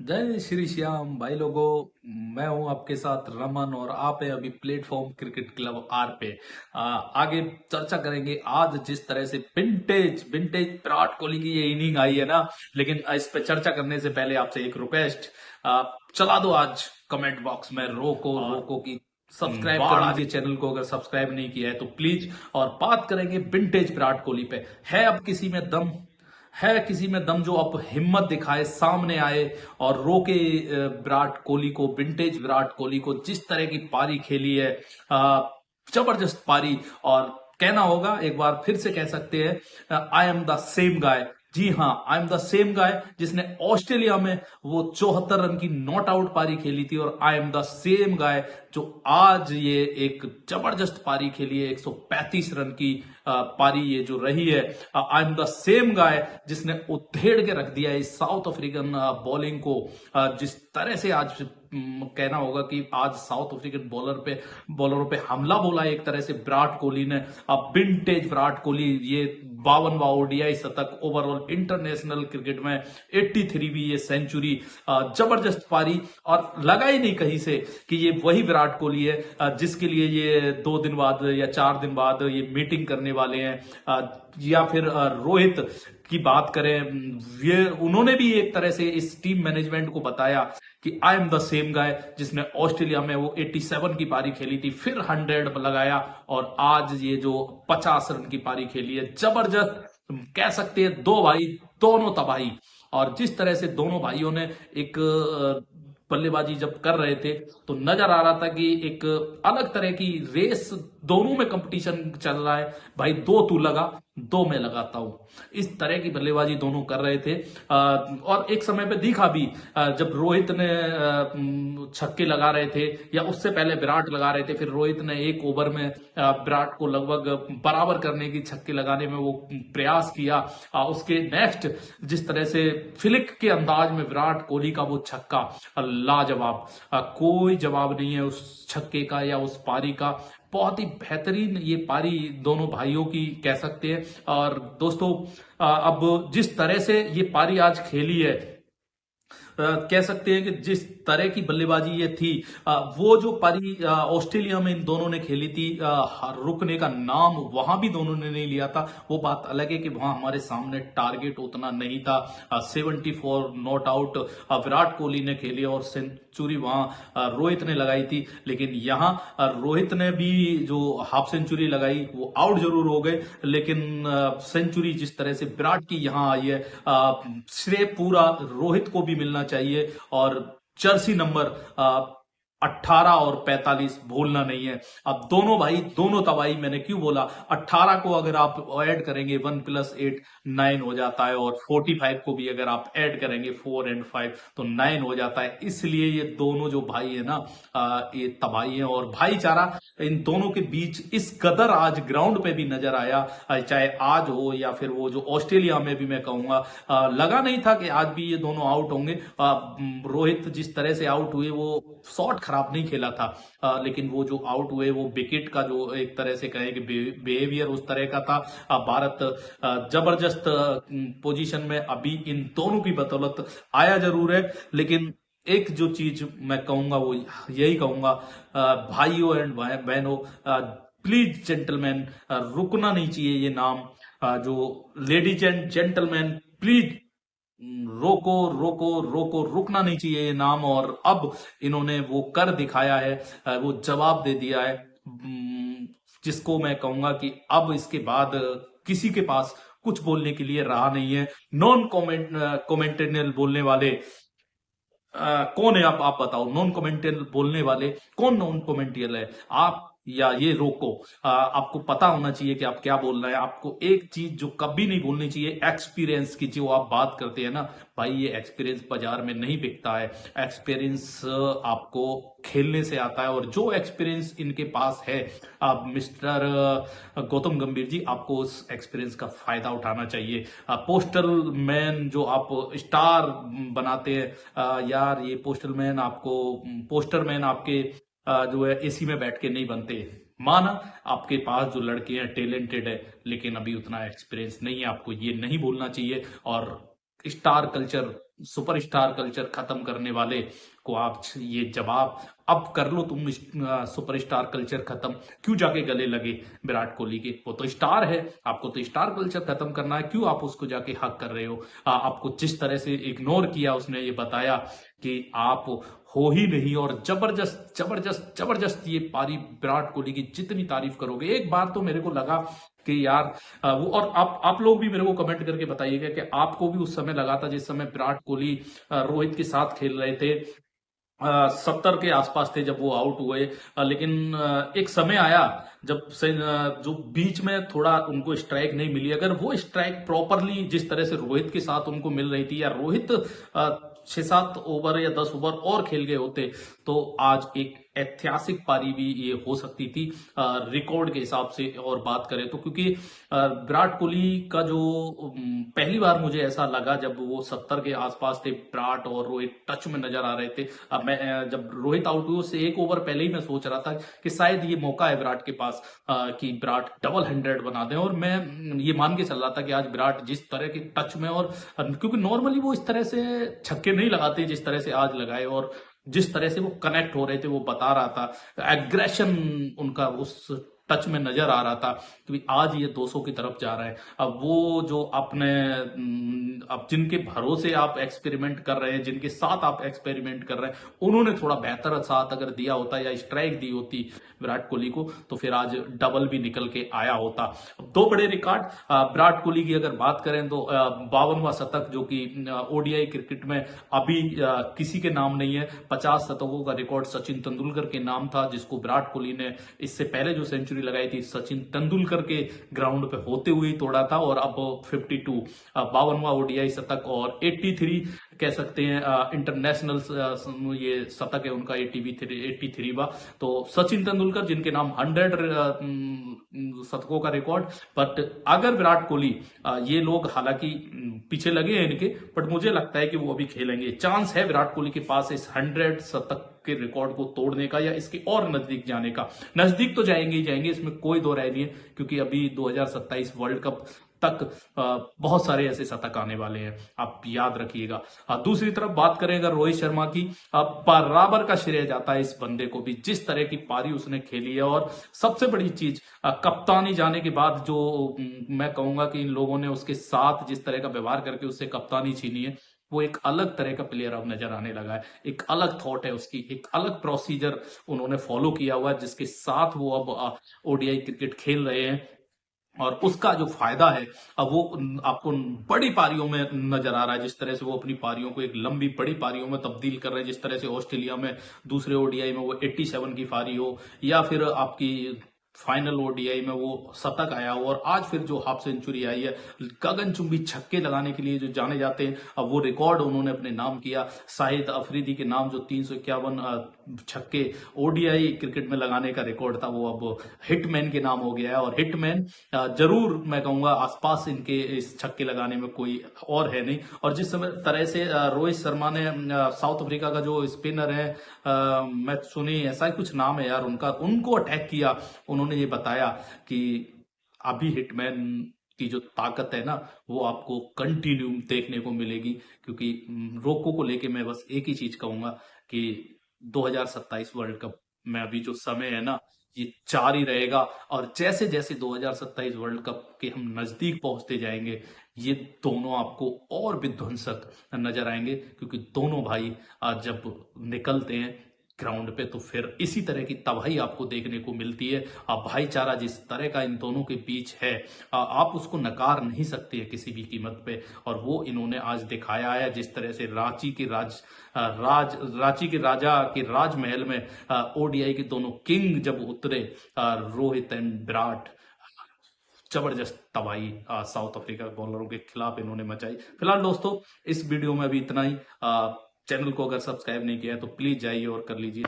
जय श्री श्याम भाई लोगों। मैं हूं आपके साथ रमन और आप है अभी प्लेटफॉर्म क्रिकेट क्लब आर पे। आगे चर्चा करेंगे आज जिस तरह से विंटेज विंटेज विराट कोहली की ये इनिंग आई है ना। लेकिन इस पे चर्चा करने से पहले आपसे एक रिक्वेस्ट, चला दो आज कमेंट बॉक्स में रोको रोको की सब्सक्राइब कर लीजिए चैनल को अगर सब्सक्राइब नहीं किया है तो प्लीज। और बात करेंगे विंटेज विराट कोहली पे। है अब किसी में दम, है किसी में दम जो अब हिम्मत दिखाए, सामने आए और रोके विराट कोहली को, विंटेज विराट कोहली को। जिस तरह की पारी खेली है, जबरदस्त पारी। और कहना होगा, एक बार फिर से कह सकते हैं, I am the same guy. जी हाँ, I am the same guy जिसने ऑस्ट्रेलिया में वो 74 रन की नॉट आउट पारी खेली थी, और आई एम द सेम गाय जो आज ये एक जबरदस्त पारी खेली है, 135 रन की पारी ये जो रही है। आई एम द सेम गाय जिसने उधेड़ के रख दिया इस साउथ अफ्रीकन बॉलिंग को। जिस तरह से आज कहना होगा कि आज साउथ अफ्रीकन बॉलरों पे हमला बोला एक तरह से विराट कोहली ने। अब विंटेज विराट कोहली, ये 52वां ओडीआई शतक, ओवरऑल इंटरनेशनल क्रिकेट में 83वीं ये सेंचुरी, जबरदस्त पारी। और लगा ही नहीं कहीं से कि ये वही विराट कोहली है जिसके लिए ये 2 दिन बाद या 4 दिन बाद ये मीटिंग करने वाले हैं। या फिर रोहित की बात करें, ये उन्होंने भी एक तरह से इस टीम मैनेजमेंट को बताया कि आई एम द सेम गाय जिसने ऑस्ट्रेलिया में वो 87 की पारी खेली थी, फिर 100 लगाया, और आज ये जो 50 रन की पारी खेली है, जबरदस्त कह सकते हैं। दो भाई, दोनों तबाही। और जिस तरह से दोनों भाइयों ने एक बल्लेबाजी जब कर रहे थे तो नजर आ रहा था कि एक अलग तरह की रेस, दोनों में कंपटीशन चल रहा है। भाई दो तू लगा, दो मैं लगाता हूं, इस तरह की बल्लेबाजी दोनों कर रहे थे। और एक समय पे दिखा भी, जब रोहित ने छक्के लगा रहे थे, या उससे पहले विराट लगा रहे थे, फिर रोहित ने एक ओवर में विराट को लगभग बराबर करने की, छक्के लगाने में वो प्रयास किया। उसके नेक्स्ट जिस तरह से फ्लिक के अंदाज में विराट कोहली का वो छक्का, लाजवाब। कोई जवाब नहीं है उस छक्के का या उस पारी का। बहुत ही बेहतरीन ये पारी दोनों भाइयों की कह सकते हैं। और दोस्तों, अब जिस तरह से ये पारी आज खेली है, कह सकते हैं कि जिस तरह की बल्लेबाजी ये थी, वो जो पारी ऑस्ट्रेलिया में इन दोनों ने खेली थी, रुकने का नाम वहां भी दोनों ने नहीं लिया था। वो बात अलग है कि वहां हमारे सामने टारगेट उतना नहीं था। 74 नॉट आउट विराट कोहली ने खेली और सेंचुरी वहां रोहित ने लगाई थी। लेकिन यहाँ रोहित ने भी जो हाफ सेंचुरी लगाई, वो आउट जरूर हो गए, लेकिन सेंचुरी जिस तरह से विराट की यहाँ आई है, श्रेय पूरा रोहित को भी मिलना चाहिए। और जर्सी नंबर 18 और 45 भूलना नहीं है। अब दोनों भाई, दोनों तबाही। मैंने क्यों बोला 18 को अगर आप ऐड करेंगे 1 + 8 9 हो जाता है, और 45 को भी अगर आप ऐड करेंगे 4 और 5 तो 9 हो जाता है। इसलिए ये दोनों जो भाई है ना, ये तबाही है। और भाईचारा इन दोनों के बीच इस कदर आज ग्राउंड पे भी नजर आया, चाहे आज हो या फिर वो जो ऑस्ट्रेलिया में भी, मैं कहूंगा लगा नहीं था कि आज भी ये दोनों आउट होंगे। रोहित जिस तरह से आउट हुए, वो शॉट खराब नहीं खेला था, लेकिन वो जो आउट हुए वो विकेट का जो एक तरह से कहें कि बिहेवियर उस तरह का था। भारत जबरदस्त पोजीशन में अभी इन दोनों की बदौलत आया जरूर है। लेकिन एक जो चीज मैं कहूंगा वो यही कहूंगा, भाइयों एंड बहनों, प्लीज जेंटलमैन, रुकना नहीं चाहिए ये नाम। जो लेडीज एंड जेंटलमैन, प्लीज रोको रोको रोको, रुकना नहीं चाहिए ये नाम। और अब इन्होंने वो कर दिखाया है, वो जवाब दे दिया है, जिसको मैं कहूंगा कि अब इसके बाद किसी के पास कुछ बोलने के लिए रहा नहीं है। नॉन कॉमेंटेरियल बोलने वाले कौन है? आप बताओ, नॉन कॉमेंटियल बोलने वाले कौन? नॉन कॉमेंटियल है, आप या ये रोको? आपको पता होना चाहिए कि आप क्या बोल रहे हैं। आपको एक चीज जो कभी नहीं भूलनी चाहिए, एक्सपीरियंस की जो आप बात करते हैं ना भाई, ये एक्सपीरियंस बाजार में नहीं बिकता है। एक्सपीरियंस आपको खेलने से आता है, और जो एक्सपीरियंस इनके पास है, आप मिस्टर गौतम गंभीर जी, आपको उस एक्सपीरियंस का फायदा उठाना चाहिए। पोस्टल मैन जो आप स्टार बनाते हैं, यार ये पोस्टल मैन आपको, पोस्टर मैन आपके जो है एसी में बैठ के नहीं बनते। माना आपके पास जो लड़के हैं टैलेंटेड है, लेकिन अभी उतना एक्सपीरियंस नहीं है, आपको ये नहीं भूलना चाहिए। और स्टार कल्चर सुपरस्टार कल्चर खत्म करने वाले को आप ये जवाब अब कर लो, तुम सुपरस्टार कल्चर खत्म क्यों जाके गले लगे विराट कोहली के? वो तो स्टार है, आपको तो स्टार कल्चर खत्म करना है, क्यों आप उसको जाके हक कर रहे हो? आपको जिस तरह से इग्नोर किया उसने, ये बताया कि आप हो ही नहीं, और जबरदस्त जबरदस्त जबरदस्त ये पारी विराट कोहली की जितनी तारीफ करोगे। एक बार तो मेरे को लगा कि यार वो, और आप लोग भी मेरे को कमेंट करके बताइएगा कि आपको भी उस समय लगा था जिस समय विराट कोहली रोहित के साथ खेल रहे थे, 70 के आसपास थे जब वो आउट हुए, लेकिन एक समय आया जब से जो बीच में थोड़ा उनको स्ट्राइक नहीं मिली, अगर वो स्ट्राइक प्रॉपरली जिस तरह से रोहित के साथ उनको मिल रही थी, या रोहित 6-7 ओवर या 10 ओवर और खेल गए होते, तो आज एक ऐतिहासिक पारी भी ये हो सकती थी रिकॉर्ड के हिसाब से। और बात करें तो क्योंकि विराट कोहली का जो पहली बार मुझे ऐसा लगा जब वो 70 के आसपास थे, विराट और रोहित टच में नजर आ रहे थे। अब मैं जब रोहित आउट हुए उससे 1 ओवर पहले ही मैं सोच रहा था कि शायद ये मौका है विराट के पास कि विराट डबल 100 बना दें, और मैं ये मान के चल रहा था कि आज विराट जिस तरह के टच में, और क्योंकि नॉर्मली वो इस तरह से छक्के नहीं लगाते जिस तरह से आज लगाए, और जिस तरह से वो कनेक्ट हो रहे थे, वो बता रहा था एग्रेशन उनका उस टच में नजर आ रहा था कि आज ये 200 की तरफ जा रहा है। अब वो जो अपने अब जिनके भरोसे आप एक्सपेरिमेंट कर रहे हैं, जिनके साथ आप एक्सपेरिमेंट कर रहे हैं, उन्होंने थोड़ा बेहतर साथ अगर दिया होता या स्ट्राइक दी होती विराट कोहली को, तो फिर आज डबल भी निकल के आया होता। दो बड़े रिकॉर्ड विराट कोहली की अगर बात करें तो 52वां शतक जो कि ओडीआई क्रिकेट में अभी किसी के नाम नहीं है। 50 शतकों का रिकॉर्ड सचिन तेंदुलकर के नाम था, जिसको विराट कोहली ने इससे पहले जो सेंचुरी लगाई थी सचिन तेंदुलकर के ग्राउंड पे होते हुए तोड़ा था। और अब 52 52वां ओडीआई शतक, और 83 कह सकते हैं इंटरनेशनल ये शतक है उनका, 83वां। तो सचिन तेंदुलकर जिनके नाम 100 शतकों का रिकॉर्ड। बट अगर विराट कोहली, ये लोग हालांकि पीछे लगे हैं इनके, बट मुझे लगता है कि वो अभी खेलेंगे। चांस है विराट कोहली के पास इस 100 शतक के रिकॉर्ड को तोड़ने का, या इसके और नजदीक जाने का। नजदीक तो जाएंगे ही जाएंगे, इसमें कोई दो राय नहीं है, क्योंकि अभी 2027 वर्ल्ड कप तक बहुत सारे ऐसे शतक आने वाले हैं, आप याद रखिएगा। दूसरी तरफ बात करें अगर रोहित शर्मा की, बराबर का श्रेय जाता है इस बंदे को भी, जिस तरह की पारी उसने खेली है। और सबसे बड़ी चीज, कप्तानी जाने के बाद जो मैं कहूंगा कि इन लोगों ने उसके साथ जिस तरह का व्यवहार करके उससे कप्तानी छीनी है, वो एक अलग तरह का प्लेयर अब नजर आने लगा है। एक अलग थॉट है उसकी, एक अलग प्रोसीजर उन्होंने फॉलो किया हुआ है, जिसके साथ वो अब ओडीआई क्रिकेट खेल रहे हैं। और उसका जो फायदा है अब वो आपको बड़ी पारियों में नजर आ रहा है, जिस तरह से वो अपनी पारियों को एक लंबी बड़ी पारियों में तब्दील कर रहे हैं। जिस तरह से ऑस्ट्रेलिया में दूसरे ओडीआई में वो 87 की पारी हो, या फिर आपकी फाइनल ओडीआई में वो शतक आया हो, और आज फिर जो हाफ सेंचुरी आई है, गगनचुंबी छक्के लगाने के लिए जो जाने जाते हैं, अब वो रिकॉर्ड उन्होंने अपने नाम किया। शाहिद अफरीदी के नाम जो 351 छक्के ओडीआई क्रिकेट में लगाने का रिकॉर्ड था, वो अब हिटमैन के नाम हो गया है। और हिटमैन जरूर मैं कहूंगा आसपास इनके इस छक्के लगाने में कोई और है नहीं। और जिस समय तरह से रोहित शर्मा ने साउथ अफ्रीका का जो स्पिनर है, मैं सुनी ऐसा ही कुछ नाम है यार उनका, उनको अटैक किया। उन्होंने ये बताया कि अभी हिटमैन की जो ताकत है ना, वो आपको कंटिन्यू देखने को मिलेगी। क्योंकि रोको को लेके मैं बस एक ही चीज कहूंगा कि 2027 वर्ल्ड कप में अभी जो समय है ना, ये जारी रहेगा। और जैसे जैसे 2027 वर्ल्ड कप के हम नजदीक पहुंचते जाएंगे, ये दोनों आपको और विध्वंसक नजर आएंगे। क्योंकि दोनों भाई आज जब निकलते हैं ग्राउंड पे, तो फिर इसी तरह की तबाही आपको देखने को मिलती है। भाईचारा जिस तरह का इन दोनों के बीच है, आप उसको नकार नहीं सकते हैं किसी भी कीमत पे। और वो इन्होंने आज दिखाया है, जिस तरह से रांची के राजा के राजमहल में ओडीआई के दोनों किंग जब उतरे, रोहित एंड विराट, जबरदस्त तबाही साउथ अफ्रीका बॉलरों के खिलाफ इन्होंने मचाई। फिलहाल दोस्तों, इस वीडियो में अभी इतना ही। चैनल को अगर सब्सक्राइब नहीं किया है तो प्लीज जाइए और कर लीजिए।